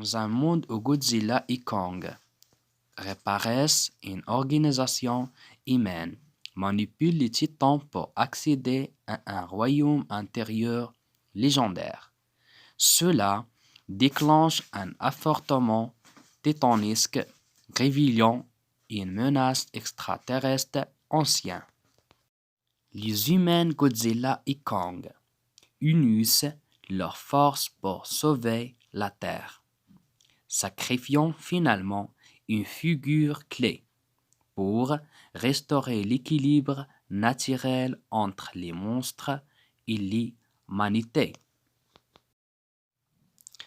Dans un monde où Godzilla et Kong reparaissent, une organisation humaine manipule les titans pour accéder à un royaume intérieur légendaire. Cela déclenche un affrontement titanesque révélant une menace extraterrestre ancienne. Les humains Godzilla et Kong unissent leurs forces pour sauver la Terre, sacrifiant finalement une figure clé pour restaurer l'équilibre naturel entre les monstres et l'humanité.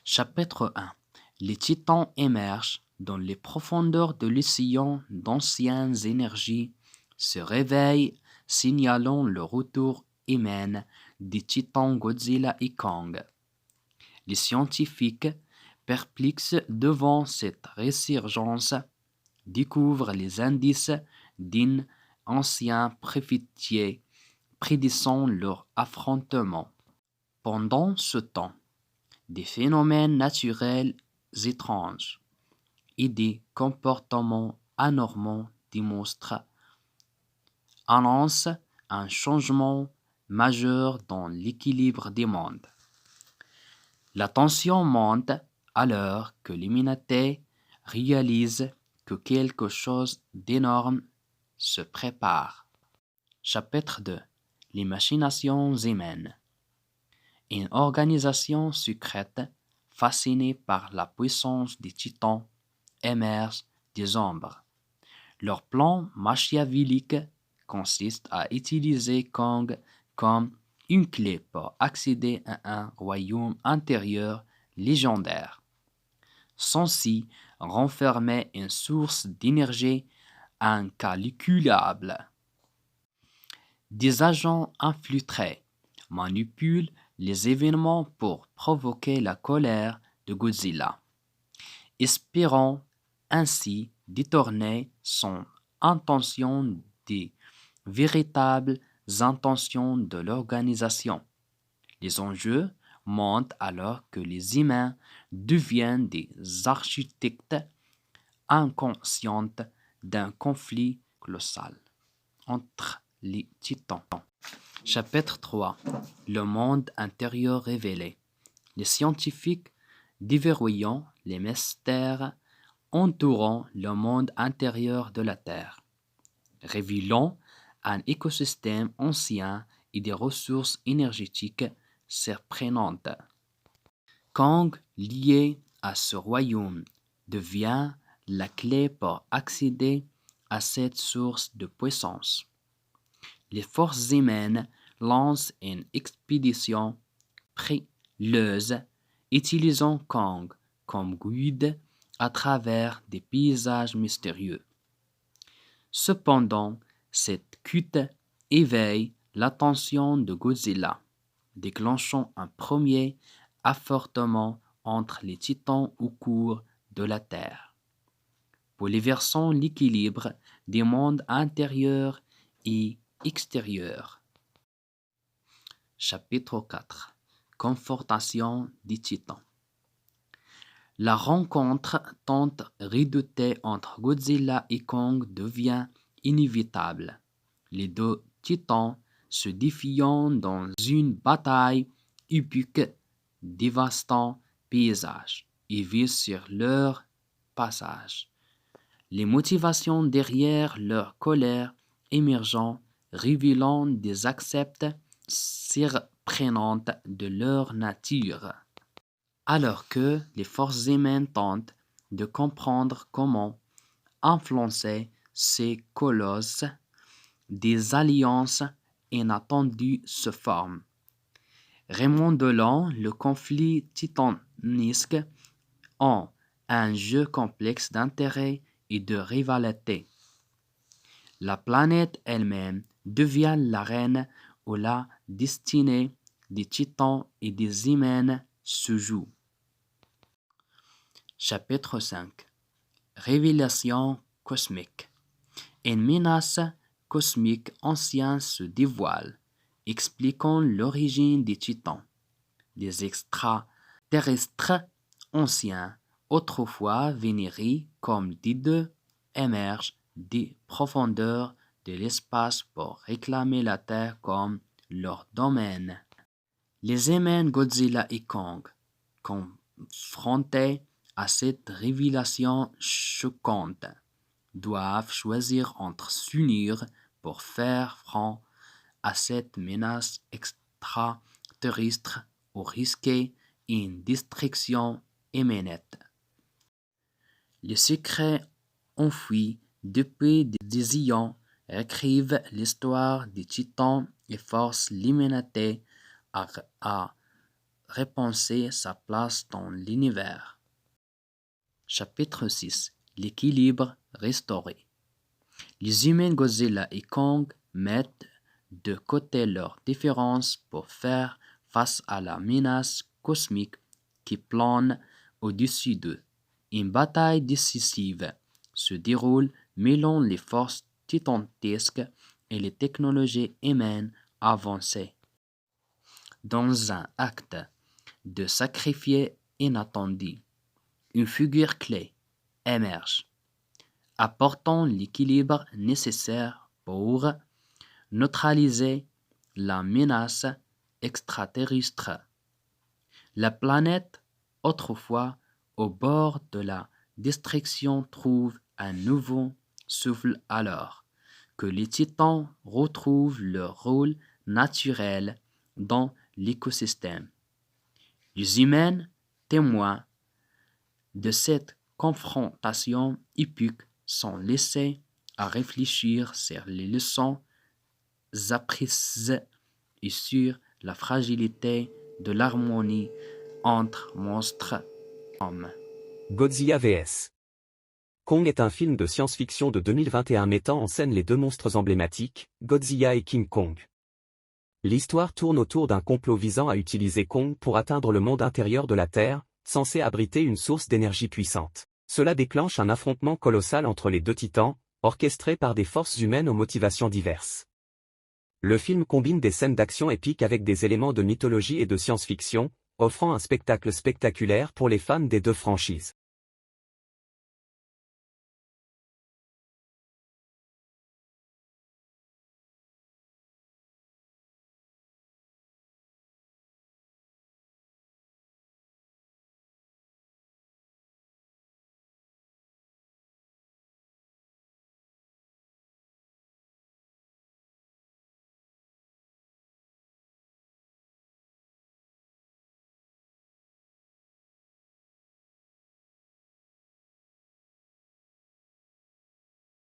Chapitre 1. Les titans émergent dans les profondeurs de l'océan d'anciennes énergies, se réveillent, signalant le retour humain des titans Godzilla et Kong. Les scientifiques, perplexes devant cette résurgence, découvrent les indices d'une ancienne prophétie prédisant leur affrontement. Pendant ce temps, des phénomènes naturels étranges et des comportements anormaux des monstres annoncent un changement majeur dans l'équilibre des mondes. La tension monte alors que l'humanité réalise que quelque chose d'énorme se prépare. Chapitre 2. Les machinations humaines. Une organisation secrète, fascinée par la puissance des titans, émerge des ombres. Leur plan machiavélique consiste à utiliser Kong comme une clé pour accéder à un royaume intérieur légendaire, censé renfermer une source d'énergie incalculable. Des agents infiltrés manipulent les événements pour provoquer la colère de Godzilla, espérant ainsi détourner son intention des véritables intentions de l'organisation. Les enjeux montent alors que les humains deviennent des architectes inconscients d'un conflit colossal entre les titans. Chapitre 3. Le monde intérieur révélé. Les scientifiques déverrouillant les mystères entourant le monde intérieur de la Terre, révélant un écosystème ancien et des ressources énergétiques surprenantes. Kong, lié à ce royaume, devient la clé pour accéder à cette source de puissance. Les forces humaines lancent une expédition périlleuse, utilisant Kong comme guide à travers des paysages mystérieux. Cependant, cette chute éveille l'attention de Godzilla, déclenchant un premier affrontement entre les titans au cours de la Terre, bouleversant l'équilibre des mondes intérieurs et extérieurs. Chapitre 4. Confrontation des titans. La rencontre tant redoutée entre Godzilla et Kong devient inévitable, les deux titans se défiant dans une bataille épique, dévastant paysages et visent sur leur passage. Les motivations derrière leur colère émergeant, révélant des accepts surprenantes de leur nature. Alors que les forces humaines tentent de comprendre comment influencer ces colosses, des alliances inattendues se forment, remodelant le conflit titanesque en un jeu complexe d'intérêts et de rivalité. La planète elle-même devient l'arène où la destinée des titans et des humains se joue. Chapitre 5. Révélation cosmique. Une menace cosmique ancienne se dévoile, expliquant l'origine des titans. Des extraterrestres anciens autrefois vénérés comme dieux, émergent des profondeurs de l'espace pour réclamer la Terre comme leur domaine. Les humains Godzilla et Kong, confrontés à cette révélation choquante, doivent choisir entre s'unir pour faire front à cette menace extraterrestre ou risquer une destruction imminente. Les secrets enfouis depuis des éons écrivent l'histoire des titans et forcent l'humanité à repenser sa place dans l'univers. Chapitre 6. L'équilibre restauré. Les humains Godzilla et Kong mettent de côté leurs différences pour faire face à la menace cosmique qui plane au-dessus d'eux. Une bataille décisive se déroule mêlant les forces titanesques et les technologies humaines avancées. Dans un acte de sacrifice inattendu, une figure clé émerge, apportant l'équilibre nécessaire pour neutraliser la menace extraterrestre. La planète, autrefois au bord de la destruction, trouve un nouveau souffle alors que les titans retrouvent leur rôle naturel dans l'écosystème. Les humains, témoins de cette confrontation épique, sont laissés à réfléchir sur les leçons apprises et sur la fragilité de l'harmonie entre monstres et hommes. Godzilla vs. Kong est un film de science-fiction de 2021 mettant en scène les deux monstres emblématiques, Godzilla et King Kong. L'histoire tourne autour d'un complot visant à utiliser Kong pour atteindre le monde intérieur de la Terre, censé abriter une source d'énergie puissante. Cela déclenche un affrontement colossal entre les deux titans, orchestré par des forces humaines aux motivations diverses. Le film combine des scènes d'action épiques avec des éléments de mythologie et de science-fiction, offrant un spectacle spectaculaire pour les fans des deux franchises.